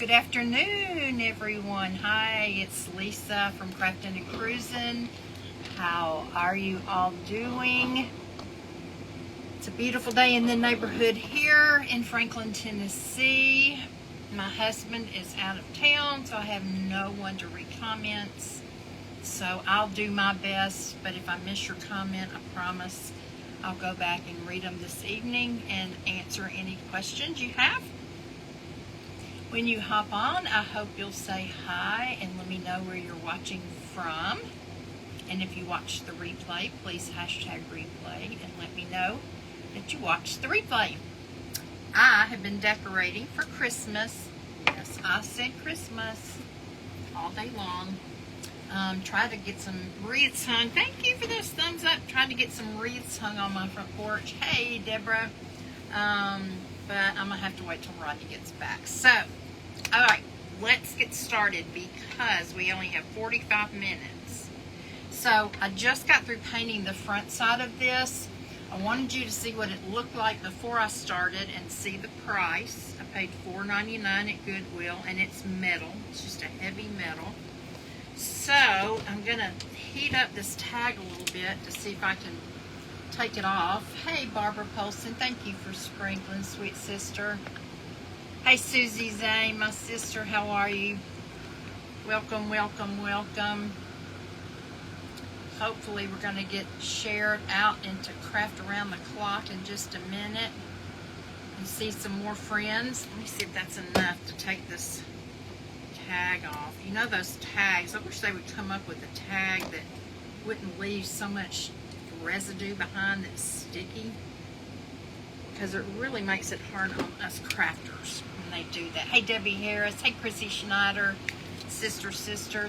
Good afternoon, everyone. Hi, it's Lisa from Craftin' and Cruisin'. How are you all doing? It's a beautiful day in the neighborhood here in Franklin, Tennessee. My husband is out of town, so I have no one to read comments. So I'll do my best, but if I miss your comment, I promise I'll go back and read them this evening and answer any questions you have. When you hop on, I hope you'll say hi and let me know where you're watching from. And if you watch the replay, please hashtag replay and let me know that you watched the replay. I have been decorating for Christmas. Yes, I said Christmas all day long. Try to get some wreaths hung. Thank you for those thumbs up. Tried to get some wreaths hung on my front porch. Hey, Deborah. But I'm going to have to wait till Rodney gets back. So, all right, let's get started because we only have 45 minutes. So, I just got through painting the front side of this. I wanted you to see what it looked like before I started and see the price. I paid $4.99 at Goodwill, and it's metal. It's just a heavy metal. So, I'm going to heat up this tag a little bit to see if I can take it off. Hey, Barbara Polson, thank you for sprinkling, sweet sister. Hey, Susie Zane, my sister, how are you? Welcome, welcome, welcome. Hopefully we're going to get shared out into Craft Around the Clock in just a minute and see some more friends. Let me see if that's enough to take this tag off. You know those tags, I wish they would come up with a tag that wouldn't leave so much residue behind that's sticky, because it really makes it hard on us crafters when they do that. Hey, Debbie Harris. Hey, Chrissy Schneider. Sister.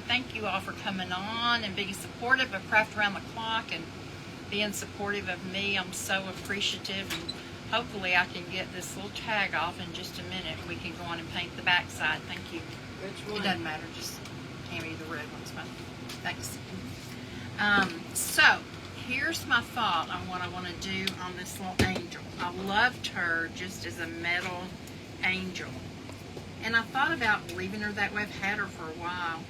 Thank you all for coming on and being supportive of Craft Around the Clock and being supportive of me. I'm so appreciative, and hopefully I can get this little tag off in just a minute. We can go on and paint the back side. Thank you. Which one? It doesn't matter. Just hand me the red one's fine. Thanks. So, here's my thought on what I want to do on this little angel. I loved her just as a metal angel. And I thought about leaving her that way. I've had her for a while.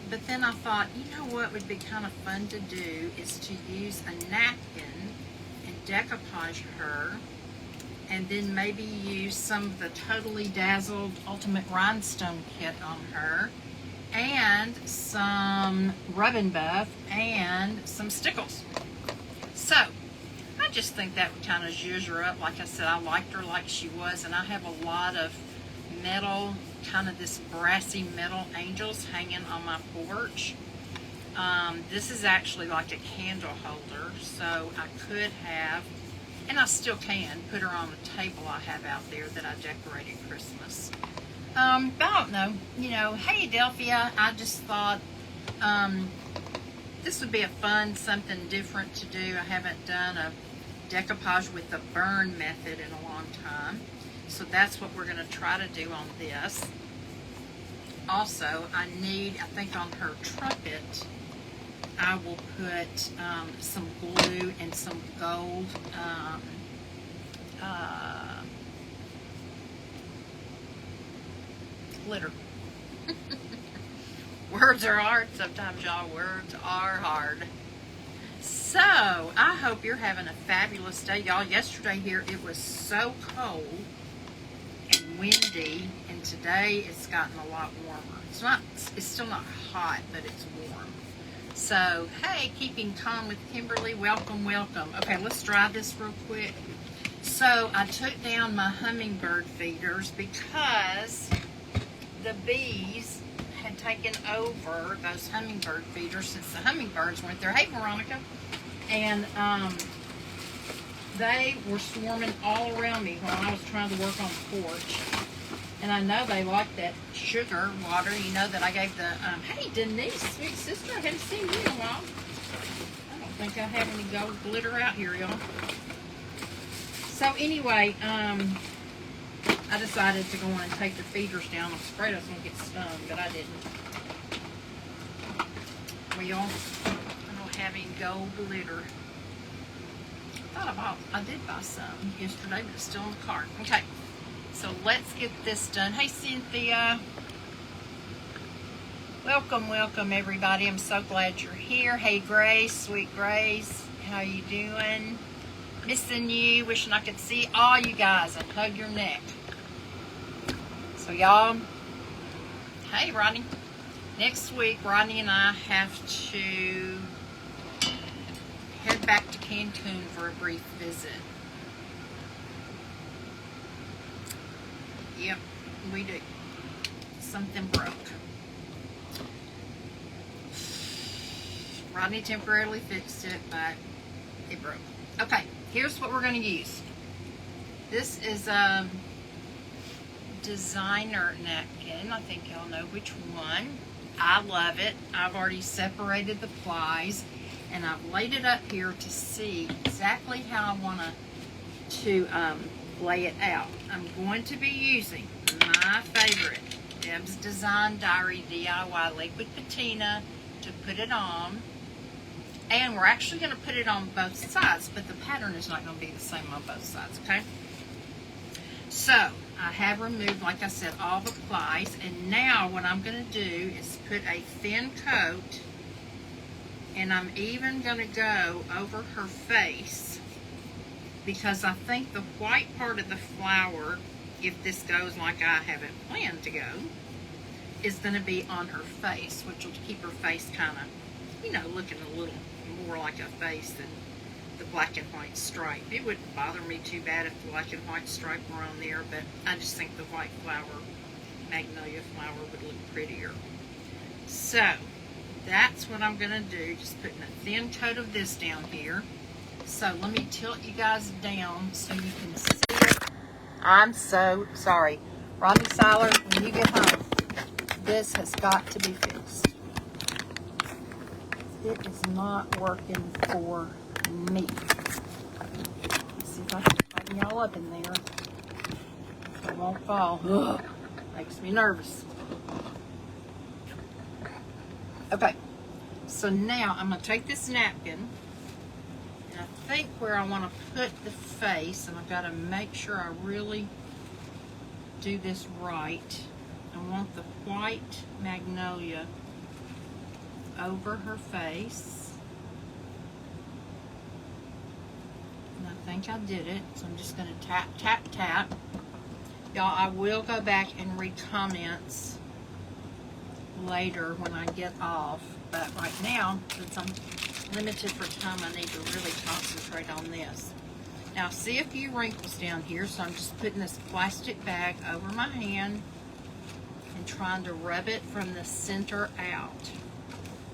But then I thought, you know what would be kind of fun to do is to use a napkin and decoupage her, and then maybe use some of the Totally Dazzled Ultimate Rhinestone Kit on her, and some Rub and Buff, and some stickles. So, I just think that would kind of zhuzh her up. Like I said, I liked her like she was, and I have a lot of metal, kind of this brassy metal angels hanging on my porch. This is actually like a candle holder, so I could have, and I still can, put her on the table I have out there that I decorated Christmas. I don't know, hey Adelphia, I just thought this would be a fun, something different to do. I haven't done a decoupage with the burn method in a long time, so that's what we're going to try to do on this. Also, I think on her trumpet, I will put some glue and some gold glitter. Words are hard sometimes, y'all. Words are hard. So, I hope you're having a fabulous day, y'all. Yesterday here, it was so cold and windy, and today it's gotten a lot warmer. It's still not hot, but it's warm. So, hey, Keeping Calm with Kimberly, welcome, welcome. Okay, let's dry this real quick. So, I took down my hummingbird feeders because the bees had taken over those hummingbird feeders since the hummingbirds went there. Hey, Veronica. And they were swarming all around me while I was trying to work on the porch. And I know they like that sugar water, that I gave the, hey, Denise, sweet sister, I haven't seen you in a while. I don't think I have any gold glitter out here, y'all. So anyway, I decided to go on and take the feeders down. I was afraid I was going to get stung, but I didn't. Well, I don't have any gold glitter. I did buy some yesterday, but it's still in the cart. Okay. So let's get this done. Hey, Cynthia. Welcome, welcome, everybody. I'm so glad you're here. Hey, Grace, sweet Grace. How you doing? Missing you. Wishing I could see all you guys and hug your neck. So, y'all, hey, Rodney. Next week, Rodney and I have to head back to Cancun for a brief visit. Yep, we do. Something broke. Rodney temporarily fixed it, but it broke. Okay, here's what we're going to use. This is a designer napkin. I think y'all know which one. I love it. I've already separated the plies, and I've laid it up here to see exactly how I want to lay it out. I'm going to be using my favorite Deb's Design Diary DIY liquid patina to put it on. And we're actually going to put it on both sides, but the pattern is not going to be the same on both sides, okay? So, I have removed, like I said, all the plies, and now what I'm going to do is put a thin coat, and I'm even going to go over her face, because I think the white part of the flower, if this goes like I have it planned to go, is going to be on her face, which will keep her face kind of, you know, looking a little more like a face than the black and white stripe. It wouldn't bother me too bad if the black and white stripe were on there, but I just think the white flower, magnolia flower, would look prettier. So, that's what I'm going to do, just putting a thin coat of this down here. So, let me tilt you guys down so you can see it. I'm so sorry. Rodney Seiler, when you get home, this has got to be fixed. It is not working for me. Let's see if I can tighten y'all up in there. It won't fall. Ugh, makes me nervous. Okay, so now I'm going to take this napkin, and I think where I want to put the face, and I've got to make sure I really do this right. I want the white magnolia over her face. And I think I did it, so I'm just going to tap, tap, tap. Y'all, I will go back and read comments later when I get off, but right now, since I'm limited for time, I need to really concentrate on this. Now, see a few wrinkles down here, so I'm just putting this plastic bag over my hand and trying to rub it from the center out.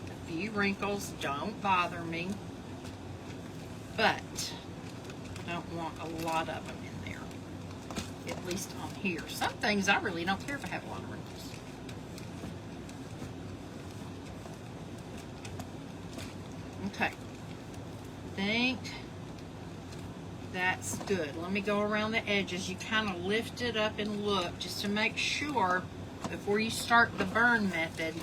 A few wrinkles, don't bother me, but I don't want a lot of them in there, at least on here. Some things I really don't care if I have a lot of wrinkles. Okay, I think that's good. Let me go around the edges. You kind of lift it up and look just to make sure before you start the burn method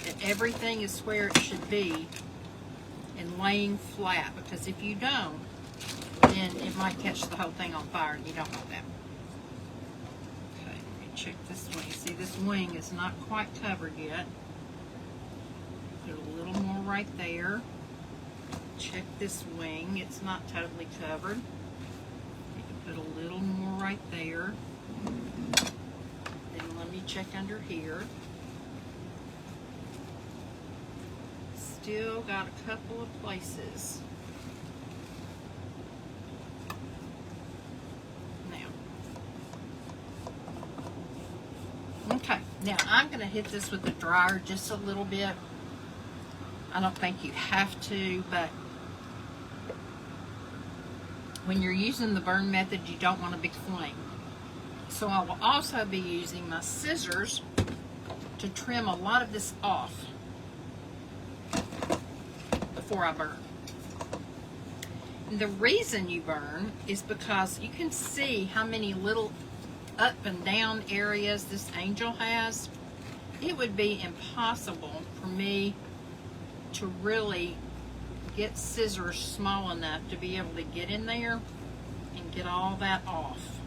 that everything is where it should be and laying flat, because if you don't, then it might catch the whole thing on fire, and you don't want that. Okay, let me check this wing. See, this wing is not quite covered yet. Put a little more right there. Check this wing. It's not totally covered. You can put a little more right there. Then let me check under here. Still got a couple of places. Now. Okay, now I'm going to hit this with the dryer just a little bit. I don't think you have to, but when you're using the burn method, you don't want a big flame. So I will also be using my scissors to trim a lot of this off before I burn. And the reason you burn is because you can see how many little up and down areas this angel has. It would be impossible for me to really get scissors small enough to be able to get in there and get all that off.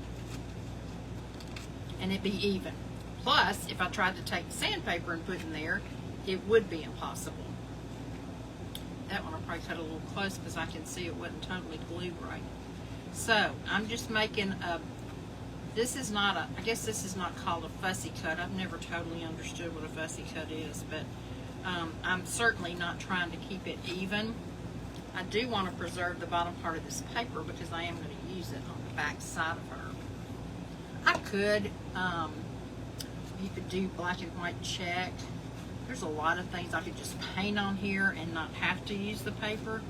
and it'd be even. Plus, if I tried to take sandpaper and put in there, it would be impossible. That one I'll probably cut a little close because I can see it wasn't totally glued right. So I'm just making a, this is not a, I guess this is not called a fussy cut. I've never totally understood what a fussy cut is, but I'm certainly not trying to keep it even. I do want to preserve the bottom part of this paper because I am going to use it on the back side of her. I could, you could do black and white check. There's a lot of things I could just paint on here and not have to use the paper.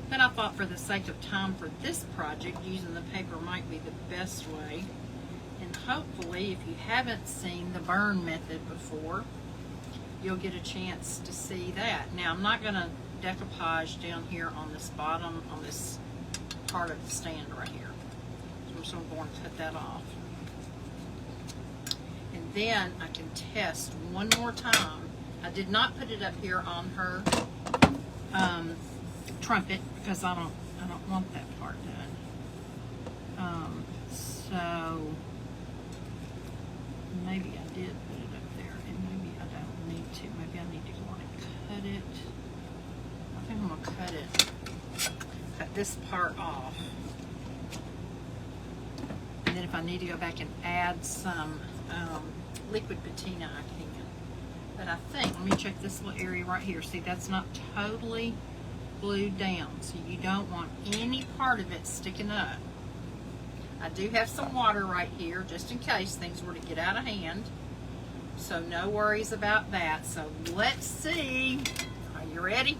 But I thought for the sake of time for this project, using the paper might be the best way. And hopefully, if you haven't seen the burn method before, you'll get a chance to see that. Now, I'm not going to decoupage down here on this bottom, on this part of the stand right here. So I'm just going to go and cut that off. And then I can test one more time. I did not put it up here on her trumpet because I don't want that part done. So maybe I did put it up there, and maybe I don't need to. Maybe I need to go on and cut it. I think I'm gonna cut this part off, and then if I need to go back and add some liquid patina, I can. But I think, let me check this little area right here. See, that's not totally glued down, so you don't want any part of it sticking up. I do have some water right here, just in case things were to get out of hand. So no worries about that. So let's see. Are you ready?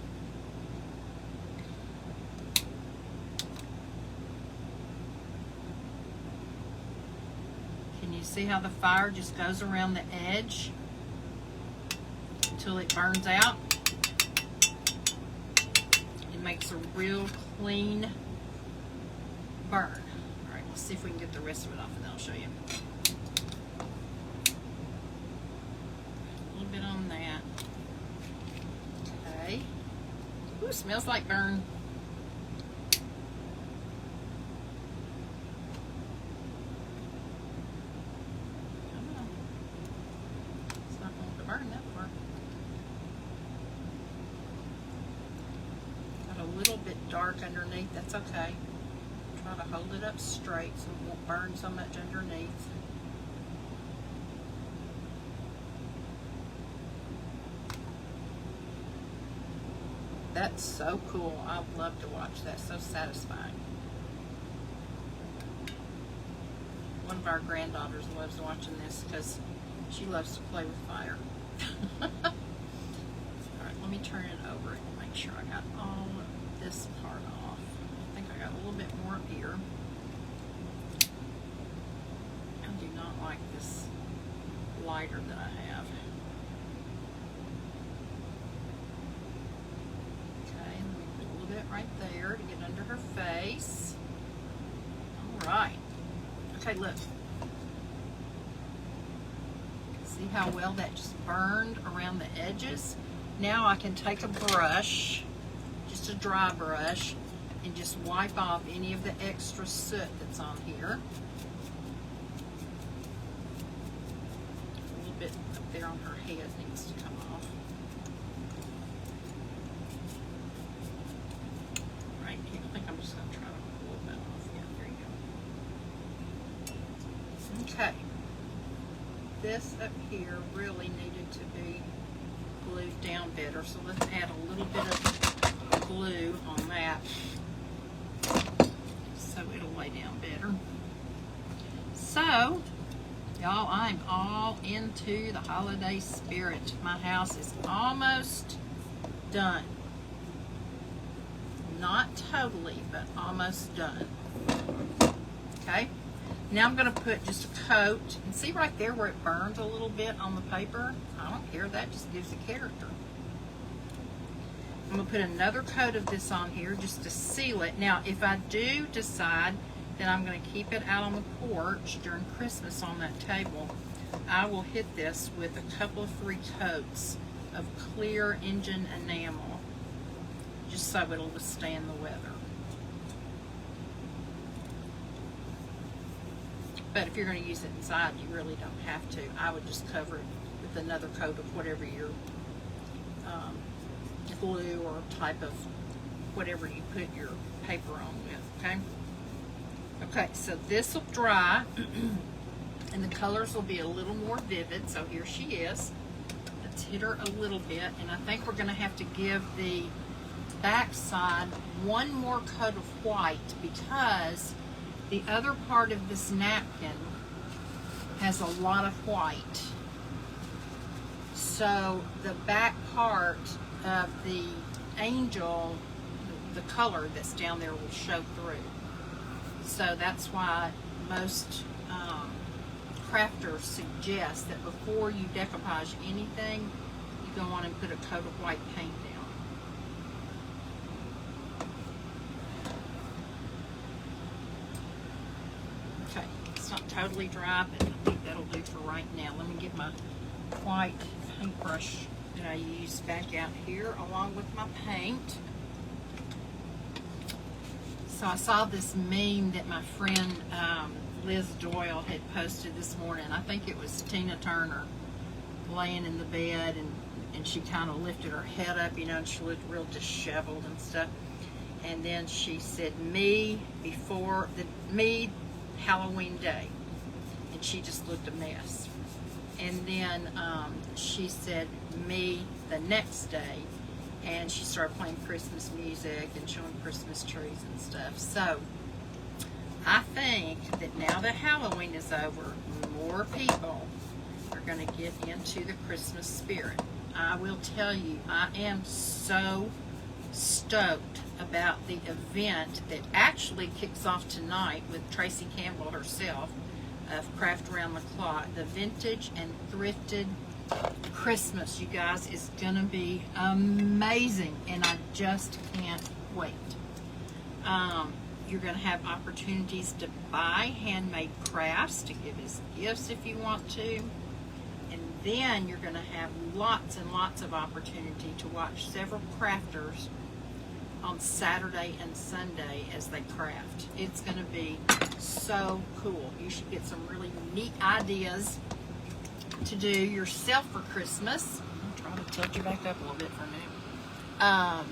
Can you see how the fire just goes around the edge until it burns out? It makes a real clean burn. All right, let's see if we can get the rest of it off, and then I'll show you. A little bit on that. Okay. Ooh, smells like burn. Burn that part. Got a little bit dark underneath, that's okay. Try to hold it up straight so it won't burn so much underneath. That's so cool. I love to watch that, so satisfying. One of our granddaughters loves watching this because she loves to play with fire. Alright, let me turn it over and make sure I got all of this part off. I think I got a little bit more up here. I do not like this lighter that I have. Okay, let me put a little bit right there to get under her face. Alright. Okay, look. See how well that just burned around the edges? Now I can take a brush, just a dry brush, and just wipe off any of the extra soot that's on here. A little bit up there on her head needs to come off. Right here, I think I'm just going to try to pull that off. Yeah, there you go. Okay. This up here really needed to be glued down better, so let's add a little bit of glue on that so it'll lay down better. So, y'all, I'm all into the holiday spirit. My house is almost done. Not totally, but almost done. Okay? Now I'm going to put just a coat, and see right there where it burns a little bit on the paper? I don't care, that just gives it character. I'm going to put another coat of this on here just to seal it. Now, if I do decide that I'm going to keep it out on the porch during Christmas on that table, I will hit this with a couple of 3 coats of clear engine enamel, just so it'll withstand the weather. But if you're going to use it inside, you really don't have to. I would just cover it with another coat of whatever your glue or type of whatever you put your paper on with, okay? Okay, so this will dry and the colors will be a little more vivid. So here she is. Let's hit her a little bit, and I think we're going to have to give the back side one more coat of white because the other part of this napkin has a lot of white. So the back part of the angel, the color that's down there will show through. So that's why most crafters suggest that before you decoupage anything, you go on and put a coat of white paint down. Okay, it's not totally dry, but I think that'll do for right now. Let me get my white paintbrush that I used back out here along with my paint. So I saw this meme that my friend Liz Doyle had posted this morning. I think it was Tina Turner laying in the bed, and she kind of lifted her head up, you know, and she looked real disheveled and stuff. And then she said, me Halloween day. And she just looked a mess. And then she said, me the next day. And she started playing Christmas music and showing Christmas trees and stuff. So I think that now that Halloween is over, more people are going to get into the Christmas spirit. I will tell you, I am so stoked about the event that actually kicks off tonight with Tracy Campbell herself of Craft Around the Clock. The Vintage and Thrifted Christmas, you guys, is gonna be amazing, and I just can't wait. You're gonna have opportunities to buy handmade crafts to give as gifts if you want to, and then you're gonna have lots and lots of opportunity to watch several crafters on Saturday and Sunday as they craft. It's gonna be so cool. You should get some really neat ideas to do yourself for Christmas. I'm trying to tilt you back up a little bit for a minute.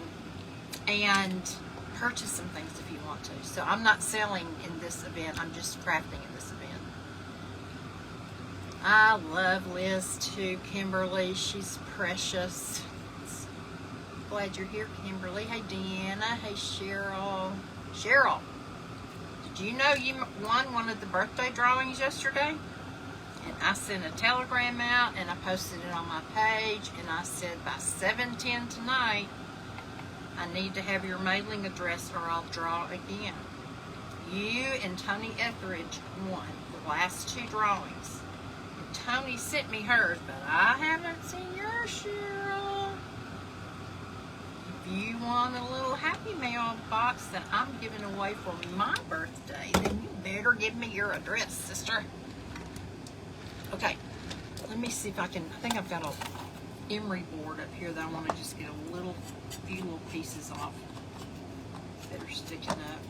And purchase some things if you want to. So I'm not selling in this event, I'm just crafting in this event. I love Liz too, Kimberly. She's precious. Glad you're here, Kimberly. Hey, Deanna. Hey, Cheryl. Cheryl, did you know you won one of the birthday drawings yesterday? And I sent a telegram out and I posted it on my page, and I said by 7:10 tonight I need to have your mailing address or I'll draw again. You and Tony Etheridge won the last two drawings. And Tony sent me hers, but I haven't seen yours, Cheryl. If you want a little Happy Mail box that I'm giving away for my birthday, then you better give me your address, sister. Okay, let me see if I think I've got a emery board up here that I want to just get a few little pieces off that are sticking up.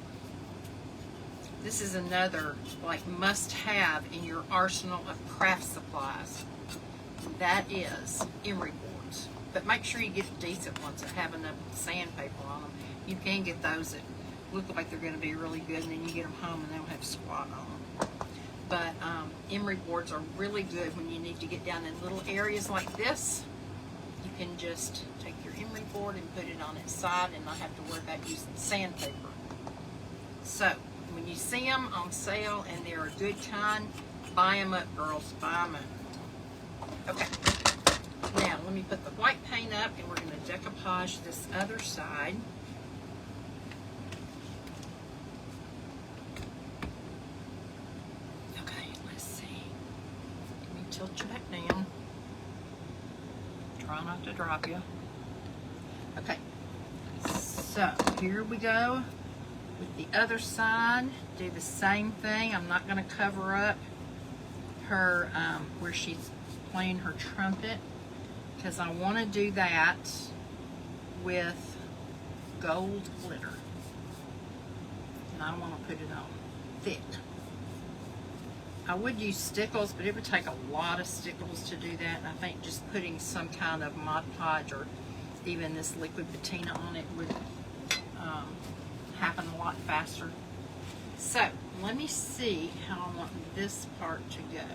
This is another like must-have in your arsenal of craft supplies. That is emery boards, but make sure you get decent ones that have enough sandpaper on them. You can get those that look like they're going to be really good, and then you get them home and they don't have squat on them. But emery boards are really good when you need to get down in little areas like this. You can just take your emery board and put it on its side and not have to worry about using sandpaper. So when you see them on sale and they're a good kind, buy them up, girls. Buy them up. Okay. Now let me put the white paint up, and we're going to decoupage this other side. Tilt you back down. Try not to drop you. Okay, so here we go with the other side. Do the same thing. I'm not going to cover up her where she's playing her trumpet, because I want to do that with gold glitter, and I want to put it on thick. I would use stickles, but it would take a lot of stickles to do that. And I think just putting some kind of Mod Podge or even this liquid patina on it would happen a lot faster. So let me see how I want this part to go.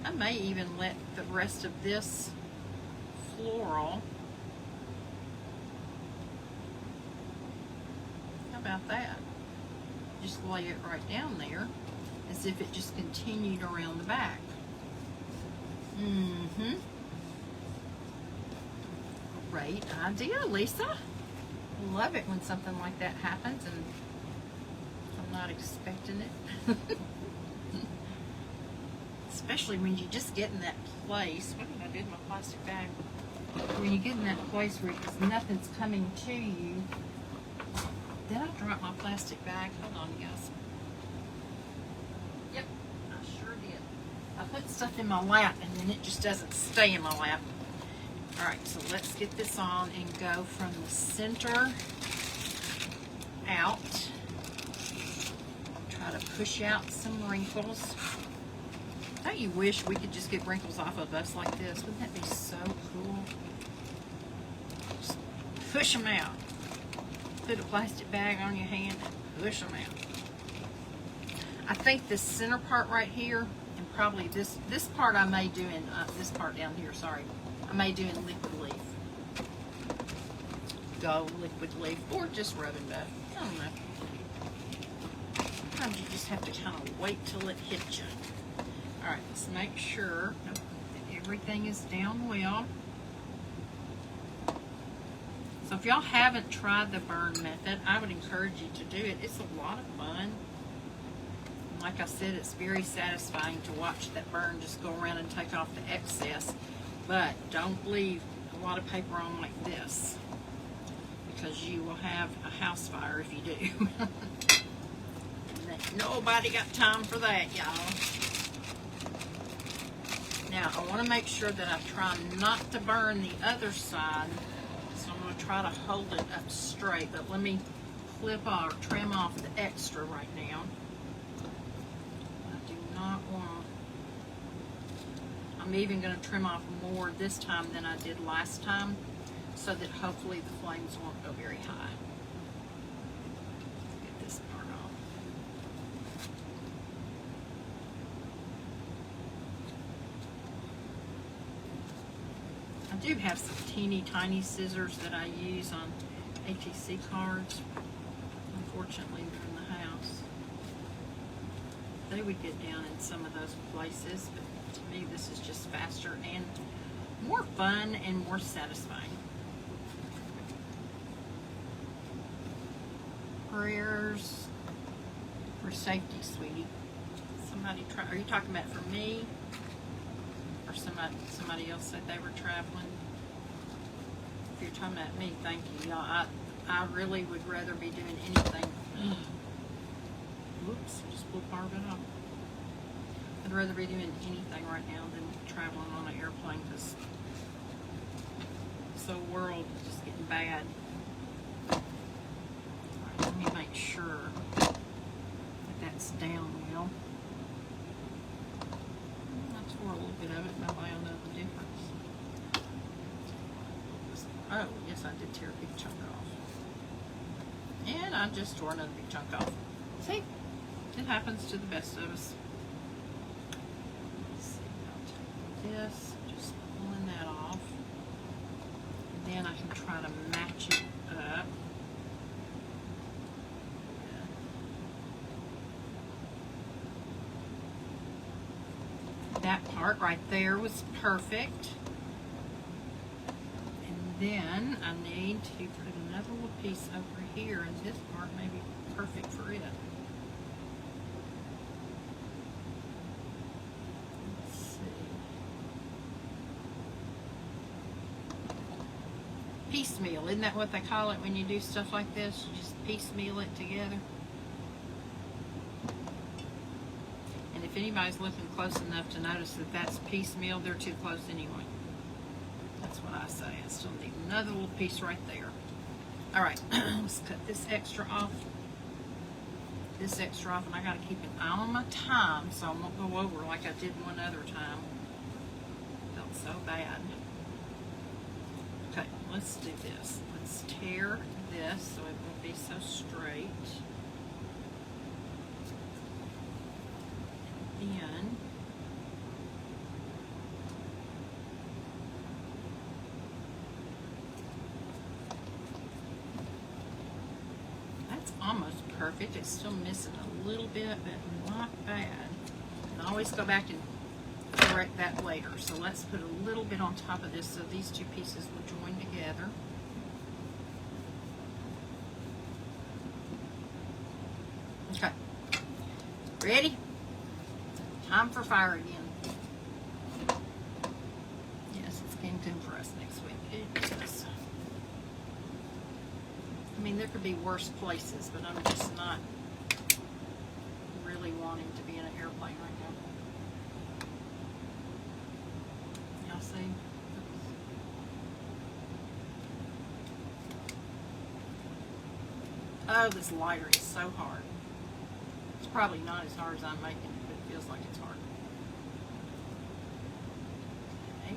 I may even let the rest of this floral, how about that? Just lay it right down there as if it just continued around the back. Great idea, Lisa. I love it when something like that happens and I'm not expecting it. Especially when you just get in that place. What did I do with my plastic bag? When you get in that place where nothing's coming to you. Did I drop my plastic bag? Hold on, guys. Yep, I sure did. I put stuff in my lap and then it just doesn't stay in my lap. Alright, so let's get this on and go from the center out. Try to push out some wrinkles. Don't you wish we could just get wrinkles off of us like this? Wouldn't that be so cool? Just push them out. Put a plastic bag on your hand and push them out. I think this center part right here, and probably this part I may do in, this part down here, sorry. I may do in liquid leaf. Go liquid leaf, or just rub and buff. I don't know. Sometimes you just have to kind of wait till it hits you. Alright, let's make sure that everything is down well. So if y'all haven't tried the burn method, I would encourage you to do it. It's a lot of fun. And like I said, it's very satisfying to watch that burn just go around and take off the excess. But don't leave a lot of paper on like this, because you will have a house fire if you do. Nobody got time for that, y'all. Now, I want to make sure that I try not to burn the other side, so I'm going to try to hold it up straight, but let me clip off, trim off the extra right now. I do not want, I'm even going to trim off more this time than I did last time, so that hopefully the flames won't go very high. Get this part off. I do have some teeny tiny scissors that I use on ATC cards. Unfortunately, they're in the house. They would get down in some of those places, but to me this is just faster and more fun and more satisfying. Prayers for safety, sweetie. Somebody try. Are you talking about for me? Or somebody else said they were traveling? If you're talking about me, thank you. Y'all, I really would rather be doing anything. Whoops, I just blew part of it off. I'd rather be doing anything right now than traveling on an airplane, because the world is just getting bad. Alright, let me make sure that that's down well. A little bit of it, nobody will know the difference. Oh, yes, I did tear a big chunk off. And I just tore another big chunk off. See? It happens to the best of us. Let's see, I'll take this, just pulling that off. And then I can try to match it up. That part right there was perfect. And then I need to put another little piece over here, and this part may be perfect for it. Let's see. Piecemeal, isn't that what they call it when you do stuff like this? You just piecemeal it together. If anybody's looking close enough to notice that that's piecemeal, they're too close anyway. That's what I say. I still need another little piece right there. Alright, let's cut this extra off. this extra off, and I got to keep an eye on my time so I won't go over like I did one other time. Felt so bad. Okay, let's do this. Let's tear this so it won't be so straight. And then that's almost perfect. It's still missing a little bit, but not bad. And I always go back and correct that later. So let's put a little bit on top of this so these two pieces will join together. Okay. Ready? Time for fire again. Yes, it's game tune for us next week. It is. I mean, there could be worse places, but I'm just not really wanting to be in an airplane right now. Y'all see? Oh, this lighter is so hard. It's probably not as hard as I'm making it, but it feels like it's hard. Okay.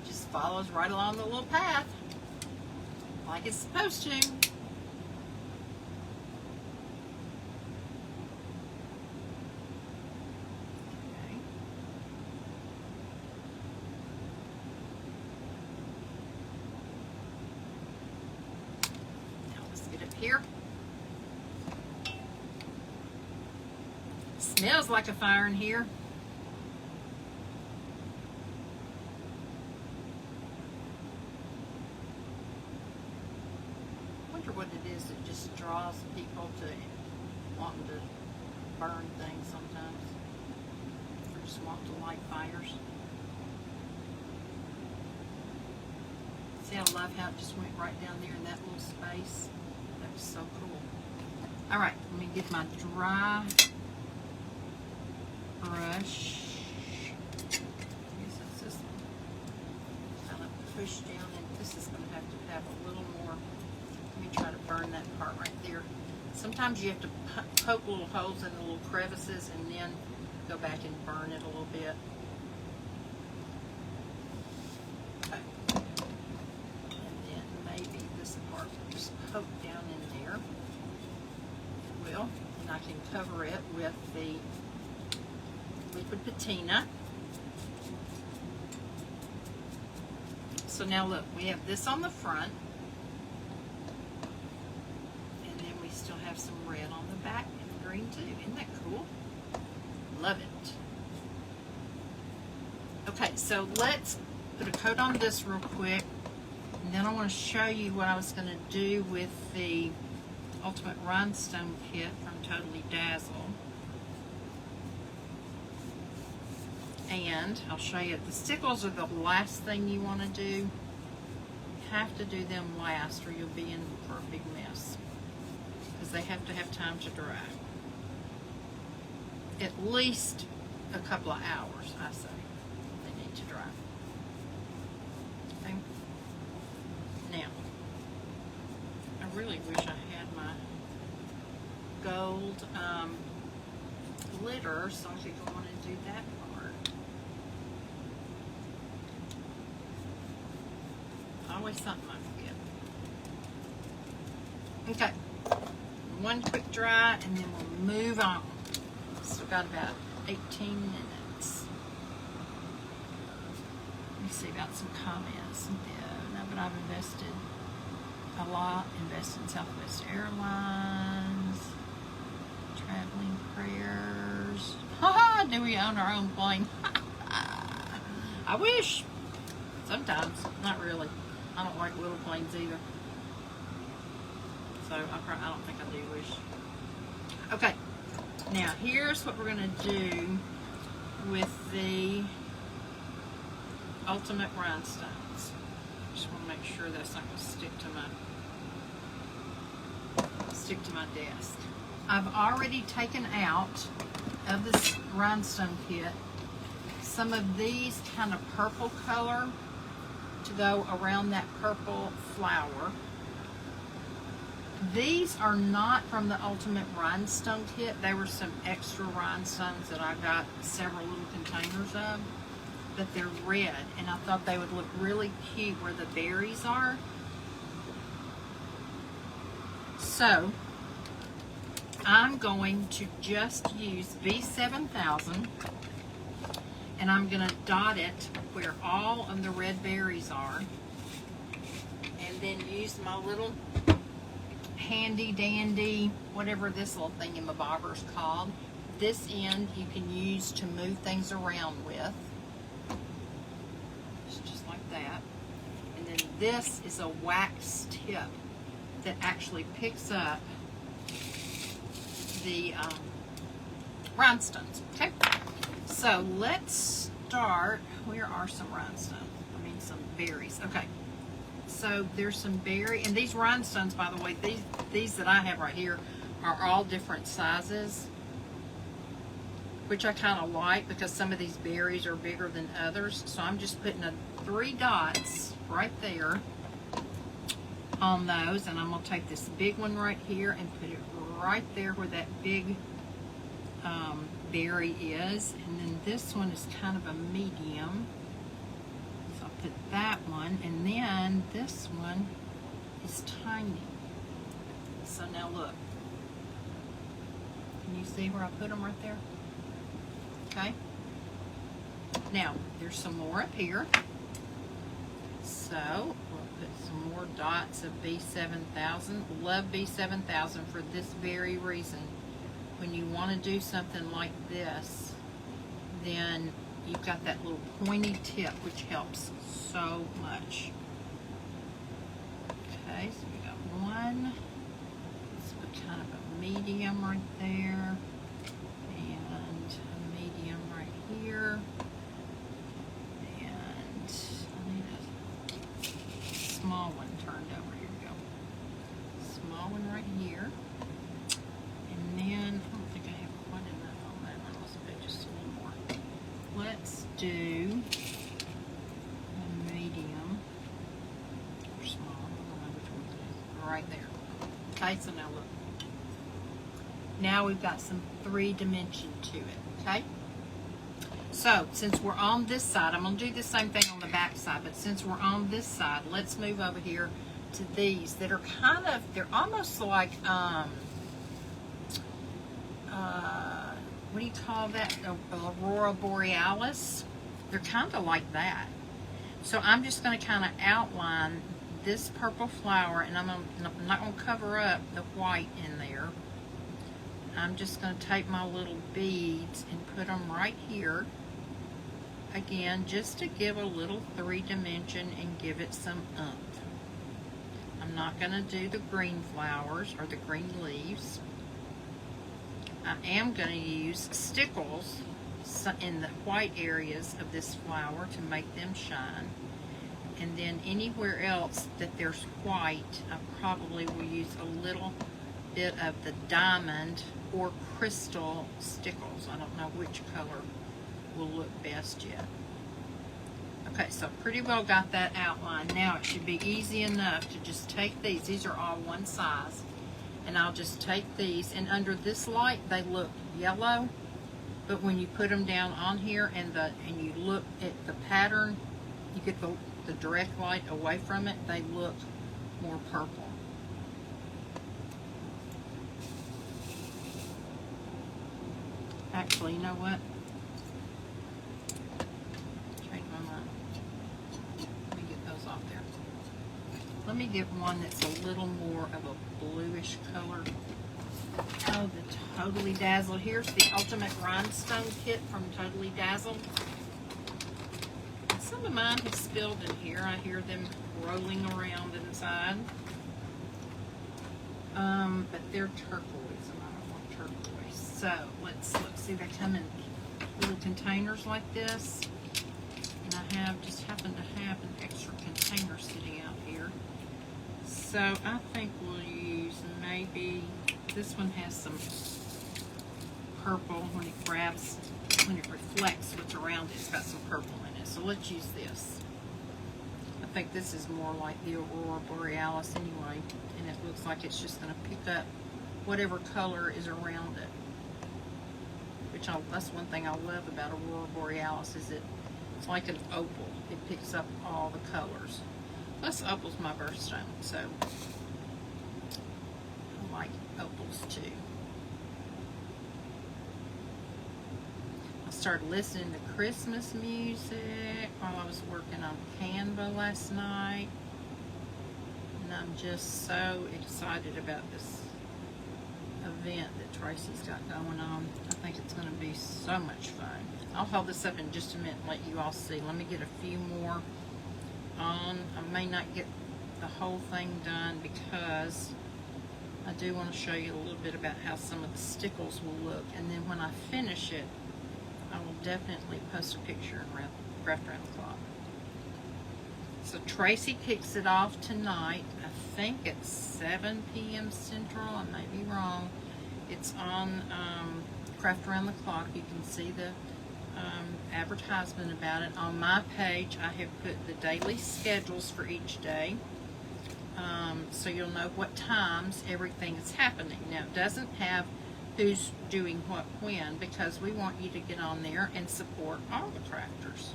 Just follows right along the little path, like it's supposed to. Here. Smells like a fire in here. I wonder what it is that just draws people to wanting to burn things sometimes. Or just want to light fires. See, I love how it just went right down there in that little space. That was so cool. All right, let me get my dry brush. I guess that's this one. Kind of push down, and this is going to have a little more. Let me try to burn that part right there. Sometimes you have to poke little holes in the little crevices and then go back and burn it a little bit. Poke down in there. It will, and I can cover it with the liquid patina. So now look, we have this on the front, and then we still have some red on the back and green too. Isn't that cool? Love it. Okay, so let's put a coat on this real quick. And then I want to show you what I was going to do with the Ultimate Rhinestone Kit from Totally Dazzle. And I'll show you, the stickles are the last thing you want to do. You have to do them last or you'll be in for a big mess. Because they have to have time to dry. At least a couple of hours, I say, they need to dry. Okay. Now, I really wish I had my gold glitter so I could go on and do that part. Always something I forget. Okay, one quick dry and then we'll move on. Still got about 18 minutes. Let me see about some comments. Now that I've invested a lot, invested in Southwest Airlines, traveling prayers. Haha, do we own our own plane? I wish. Sometimes, not really. I don't like little planes either. So I don't think I do wish. Okay, now here's what we're going to do with the Ultimate Rhinestones. Just want to make sure that's not going to stick to my desk. I've already taken out of this rhinestone kit some of these kind of purple color to go around that purple flower. These are not from the Ultimate Rhinestone Kit. They were some extra rhinestones that I got several little containers of, but they're red, and I thought they would look really cute where the berries are. So I'm going to just use B7000, and I'm going to dot it where all of the red berries are, and then use my little handy dandy, whatever this little thingamabobber is called. This end you can use to move things around with. Just like that. And then this is a wax tip that actually picks up the rhinestones. Okay, so let's start. Where are some rhinestones? I mean some berries. Okay, so there's some berry, and these rhinestones, by the way, these that I have right here are all different sizes, which I kind of like because some of these berries are bigger than others. So I'm just putting 3 dots right there on those, and I'm going to take this big one right here and put it right there where that big berry is, and then this one is kind of a medium, so I'll put that one, and then this one is tiny. So now look, can you see where I put them right there? Okay, now there's some more up here, so we'll put some more dots of B7000. Love B7000 for this very reason. When you want to do something like this, then you've got that little pointy tip, which helps so much. Okay, so we got one. Let's put kind of a medium right there, and a medium right here, and I need a small one turned over. Here we go. Small one right here. And then, I don't think I have quite enough on that one. Let's put just a little more. Let's do a medium or small. I don't know which one it is. Right there. Okay, so now look. Now we've got some 3-dimension to it. Okay? So, since we're on this side, I'm going to do the same thing on the back side, but since we're on this side, let's move over here to these that are kind of, they're almost like, what do you call that? Aurora Borealis. They're kind of like that. So I'm just going to kind of outline this purple flower, and I'm not going to cover up the white in there. I'm just going to take my little beads and put them right here. Again, just to give a little 3-dimension and give it some oomph. I'm not going to do the green flowers or the green leaves. I am going to use stickles in the white areas of this flower to make them shine. And then anywhere else that there's white, I probably will use a little bit of the diamond or crystal stickles. I don't know which color will look best yet. Okay, so pretty well got that outline. Now it should be easy enough to just take these. These are all one size. And I'll just take these, and under this light they look yellow, but when you put them down on here and you look at the pattern, you get the direct light away from it, they look more purple. Actually, you know what? Change my mind. Let me get those off there. Let me get one that's a little more of a bluish color. Oh, the Totally Dazzled. Here's the Ultimate Rhinestone Kit from Totally Dazzled. Some of mine have spilled in here. I hear them rolling around inside. But they're turquoise, and I don't want turquoise. So let's look. See, they come in little containers like this. And I just happen to have an extra container sitting out here. So I think we'll use maybe, this one has some purple when it reflects what's around it. It's got some purple in it. So let's use this. think this is more like the Aurora Borealis anyway, and it looks like it's just going to pick up whatever color is around it. That's one thing I love about Aurora Borealis, is it's like an opal. It picks up all the colors. Plus, opal's my birthstone, so I like opals too. I started listening to Christmas music while I was working on Canva last night, and I'm just so excited about this event that Tracy's got going on. I think it's going to be so much fun. I'll hold this up in just a minute and let you all see. Let me get a few more on. I may not get the whole thing done because I do want to show you a little bit about how some of the stickles will look, and then when I finish it, I will definitely post a picture and Craft Around the Clock. So Tracy kicks it off tonight. I think it's 7 p.m. Central. I may be wrong. It's on Craft Around the Clock. You can see the advertisement about it. On my page, I have put the daily schedules for each day, so you'll know what times everything is happening. Now, it doesn't have who's doing what when, because we want you to get on there and support all the crafters.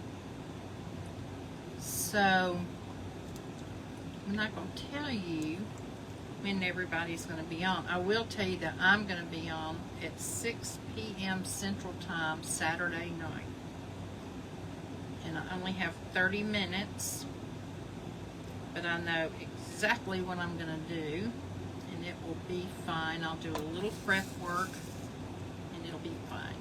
So I'm not going to tell you when everybody's going to be on. I will tell you that I'm going to be on at 6 p.m. Central Time Saturday night. And I only have 30 minutes, but I know exactly what I'm going to do, and it will be fine. I'll do a little prep work, and it'll be fine.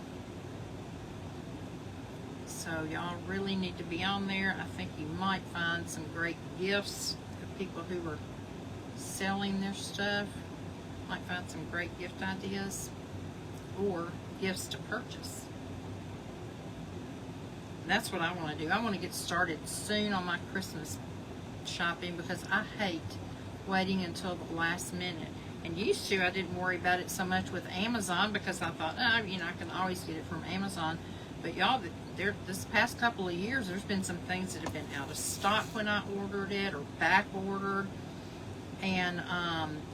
So y'all really need to be on there. I think you might find some great gifts of people who are selling their stuff. Might find some great gift ideas or gifts to purchase. And that's what I want to do. I want to get started soon on my Christmas shopping, because I hate waiting until the last minute. And used to, I didn't worry about it so much with Amazon, because I thought, oh, you know, I can always get it from Amazon. But y'all, this past couple of years, there's been some things that have been out of stock when I ordered it, or back ordered. And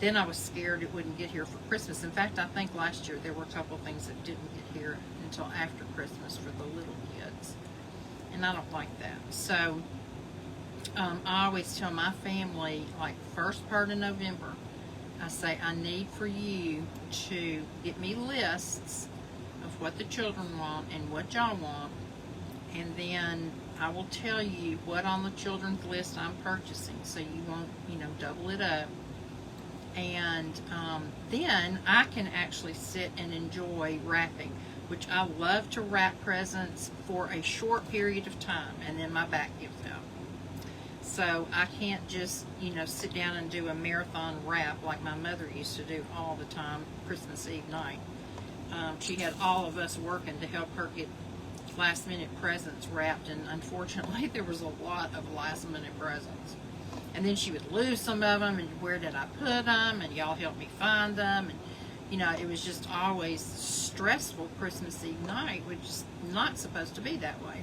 then I was scared it wouldn't get here for Christmas. In fact, I think last year there were a couple of things that didn't get here until after Christmas for the little kids. And I don't like that. So I always tell my family, like, first part of November, I say, I need for you to get me lists of what the children want and what y'all want, and then I will tell you what on the children's list I'm purchasing, so you won't, you know, double it up. And then I can actually sit and enjoy wrapping, which I love to wrap presents for a short period of time, and then my back gives out. So I can't just, you know, sit down and do a marathon wrap like my mother used to do all the time Christmas Eve night. She had all of us working to help her get last minute presents wrapped, and unfortunately there was a lot of last minute presents. And then she would lose some of them, and where did I put them, and y'all help me find them, and you know, it was just always stressful Christmas Eve night, which is not supposed to be that way.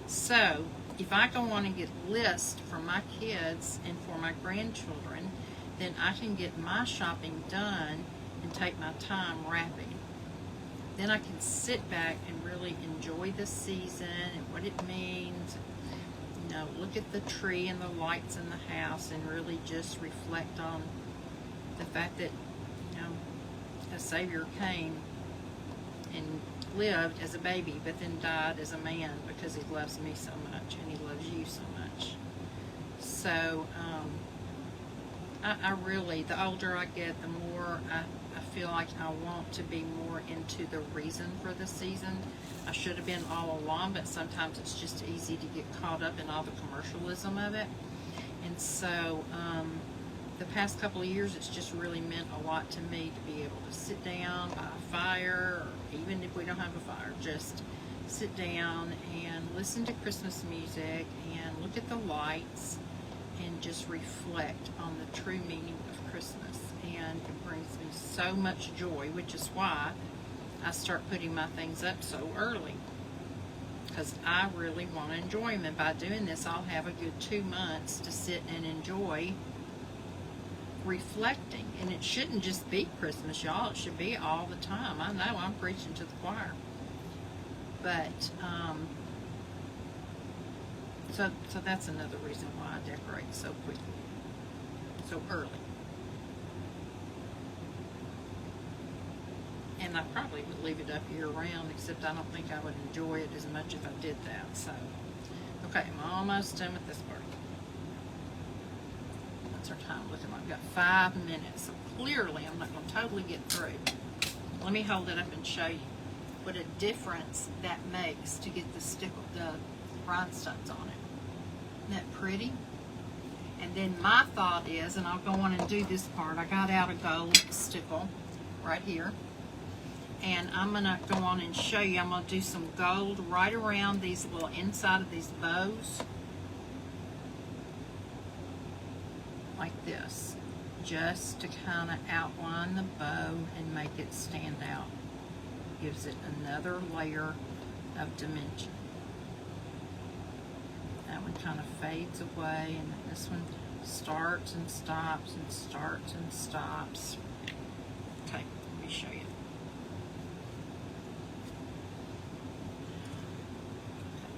So if I go on and get lists for my kids and for my grandchildren, then I can get my shopping done and take my time wrapping. Then I can sit back and really enjoy the season and what it means. You know, look at the tree and the lights in the house, and really just reflect on the fact that, you know, a Savior came and lived as a baby, but then died as a man because he loves me so much, and he loves you so much. So I really, the older I get, the more I feel like I want to be more into the reason for the season. I should have been all along, but sometimes it's just easy to get caught up in all the commercialism of it. And so the past couple of years, it's just really meant a lot to me to be able to sit down by a fire, or even if we don't have a fire, just sit down and listen to Christmas music and look at the lights and just reflect on the true meaning of Christmas. And it brings me so much joy, which is why I start putting my things up so early. because I really want to enjoy them. And by doing this, I'll have a good 2 months to sit and enjoy reflecting. And it shouldn't just be Christmas, y'all. It should be all the time. I know I'm preaching to the choir. But, so that's another reason why I decorate so quickly, so early. And I probably would leave it up year round, except I don't think I would enjoy it as much if I did that. So, okay, I'm almost done with this part. What's our time looking like? I've got 5 minutes, so clearly I'm not going to totally get through. Let me hold it up and show you what a difference that makes to get the rhinestones on it. Isn't that pretty? And then my thought is, and I'll go on and do this part, I got out a gold stickle right here. And I'm going to go on and show you, I'm going to do some gold right around these little inside of these bows. Like this. Just to kind of outline the bow and make it stand out. Gives it another layer of dimension. That one kind of fades away, and this one starts and stops and starts and stops. Okay, let me show you.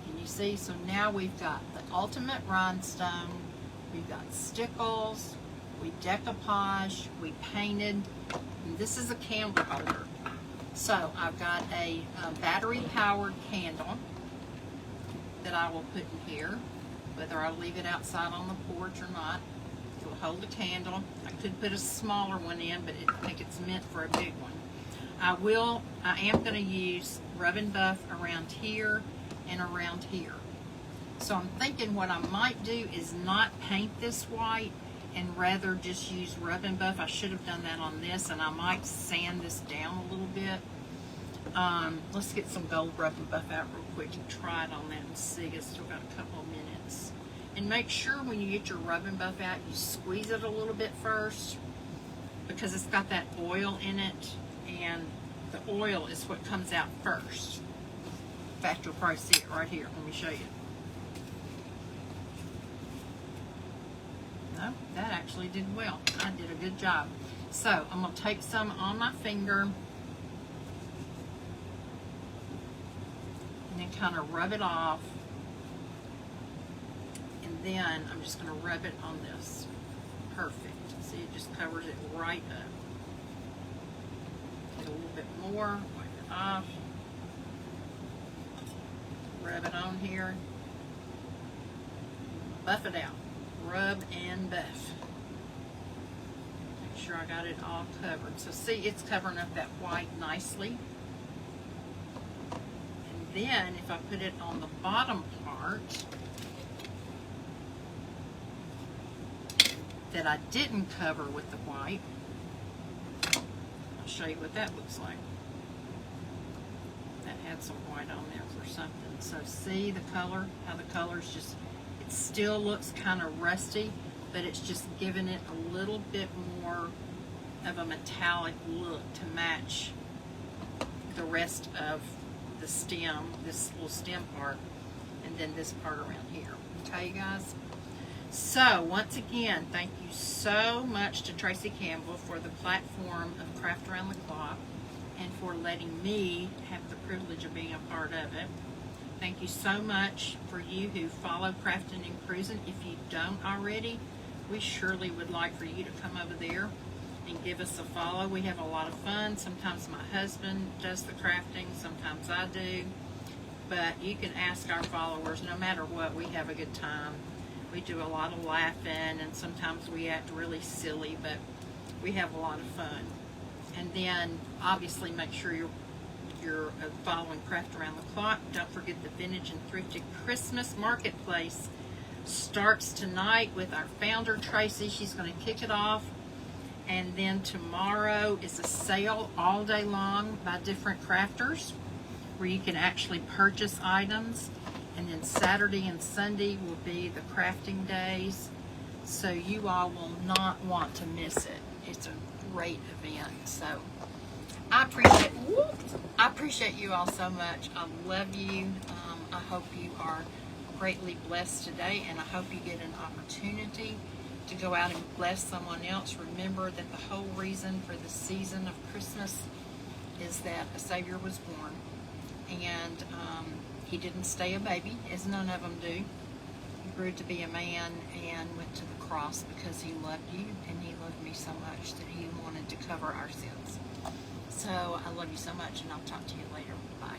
Can you see? So now we've got the ultimate rhinestone, we've got stickles, we decoupage, we painted, and this is a candle holder. So I've got a battery-powered candle that I will put in here, whether I leave it outside on the porch or not. It will hold a candle. I could put a smaller one in, but I think it's meant for a big one. I am going to use rub and buff around here and around here. So I'm thinking what I might do is not paint this white and rather just use rub and buff. I should have done that on this, and I might sand this down a little bit. Let's get some gold rub and buff out real quick and try it on that and see. It's still got a couple of minutes. And make sure when you get your rub and buff out, you squeeze it a little bit first, because it's got that oil in it, and the oil is what comes out first. In fact, you'll probably see it right here. Let me show you. No, that actually did well. I did a good job. So I'm going to take some on my finger and then kind of rub it off. And then I'm just going to rub it on this. Perfect. See, it just covers it right up. Get a little bit more, wipe it off. Rub it on here. Buff it out. Rub and buff. Make sure I got it all covered. So see, it's covering up that white nicely. And then if I put it on the bottom part that I didn't cover with the white, I'll show you what that looks like. That had some white on there for something. So see the color, how the color's just, it still looks kind of rusty, but it's just giving it a little bit more of a metallic look to match the rest of the stem, this little stem part, and then this part around here. Okay, you guys? So, once again, thank you so much to Tracy Campbell for the platform of Craft Around the Clock and for letting me have the privilege of being a part of it. Thank you so much for you who follow Crafting and Cruising. If you don't already, we surely would like for you to come over there and give us a follow. We have a lot of fun. Sometimes my husband does the crafting, sometimes I do. But you can ask our followers, no matter what, we have a good time. We do a lot of laughing, and sometimes we act really silly, but we have a lot of fun. And then, obviously, make sure you're following Craft Around the Clock. Don't forget the Vintage and Thrifted Christmas Marketplace starts tonight with our founder, Tracy. She's going to kick it off. And then tomorrow is a sale all day long by different crafters where you can actually purchase items. And then Saturday and Sunday will be the crafting days. So you all will not want to miss it. It's a great event. So I I appreciate you all so much. I love you. I hope you are greatly blessed today, and I hope you get an opportunity to go out and bless someone else. Remember that the whole reason for the season of Christmas is that a Savior was born, and he didn't stay a baby, as none of them do. He grew to be a man and went to the cross because he loved you, and he loved me so much that he wanted to cover our sins. So I love you so much, and I'll talk to you later. Bye.